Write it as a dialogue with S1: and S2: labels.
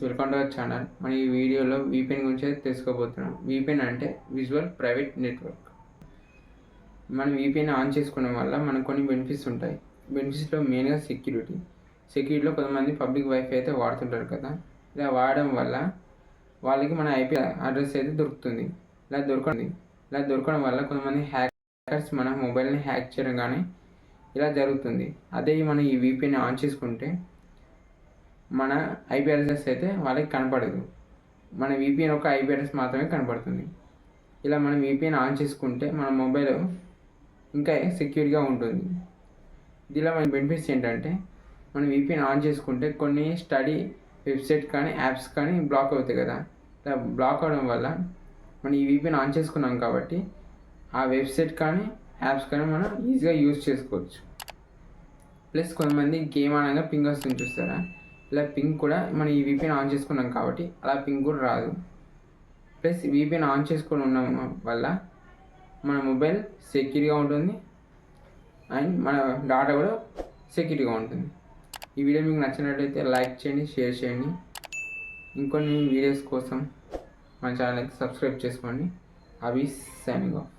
S1: Welcome to our channel. మన ఈ వీడియోలో వీపీఎన్ గురించి తెలుసుకోబోతున్నాం. వీపీఎన్ అంటే విజువల్ ప్రైవేట్ నెట్వర్క్. మనం వీపీఎన్ ఆన్ చేసుకోవడం వల్ల మనకు కొన్ని బెనిఫిట్స్ ఉంటాయి. బెనిఫిట్స్లో మెయిన్గా సెక్యూరిటీలో కొంతమంది పబ్లిక్ వైఫై అయితే వాడుతుంటారు కదా. ఇలా వాడడం వల్ల వాళ్ళకి మన ఐపీ అడ్రస్ అయితే దొరుకుతుంది. ఇలా దొరకడం వల్ల కొంతమంది హ్యాకర్స్ మన మొబైల్ని హ్యాక్ చేయడం కానీ ఇలా జరుగుతుంది. అదే మనం ఈ వీపీఎన్ ఆన్ చేసుకుంటే మన ఐపీ అడ్రస్ అయితే వాళ్ళకి కనపడదు. మన వీపీఎన్ ఒక ఐపీ అడ్రస్ మాత్రమే కనపడుతుంది. ఇలా మనం వీపీఎన్ ఆన్ చేసుకుంటే మన మొబైల్ ఇంకా సెక్యూర్గా ఉంటుంది. దీనిలో మన బెనిఫిట్స్ ఏంటంటే, మనం వీపీఎన్ ఆన్ చేసుకుంటే కొన్ని స్టడీ వెబ్సైట్ కానీ యాప్స్ కానీ బ్లాక్ అవుతాయి కదా. ఇలా బ్లాక్ అవడం వల్ల మనం ఈ వీపీఎన్ ఆన్ చేసుకున్నాం కాబట్టి ఆ వెబ్సైట్ కానీ యాప్స్ కానీ మనం ఈజీగా యూజ్ చేసుకోవచ్చు. ప్లస్ కొంతమంది గేమ్ అనగా పింగ్ వస్తుంది చూస్తారా, ఇలా పింగ్ కూడా మనం ఈ వీపీఎన్ ఆన్ చేసుకున్నాం కాబట్టి అలా పింగ్ కూడా రాదు. ప్లస్ వీపీఎన్ ఆన్ చేసుకొని ఉండడం వల్ల మన మొబైల్ సెక్యూర్గా ఉంటుంది అండ్ మన డాటా కూడా సెక్యూర్గా ఉంటుంది. ఈ వీడియో మీకు నచ్చినట్లయితే లైక్ చేయండి, షేర్ చేయండి. ఇంకొన్ని వీడియోస్ కోసం మన ఛానల్కి సబ్స్క్రైబ్ చేసుకోండి. అవి సైనింగ్ ఆఫ్.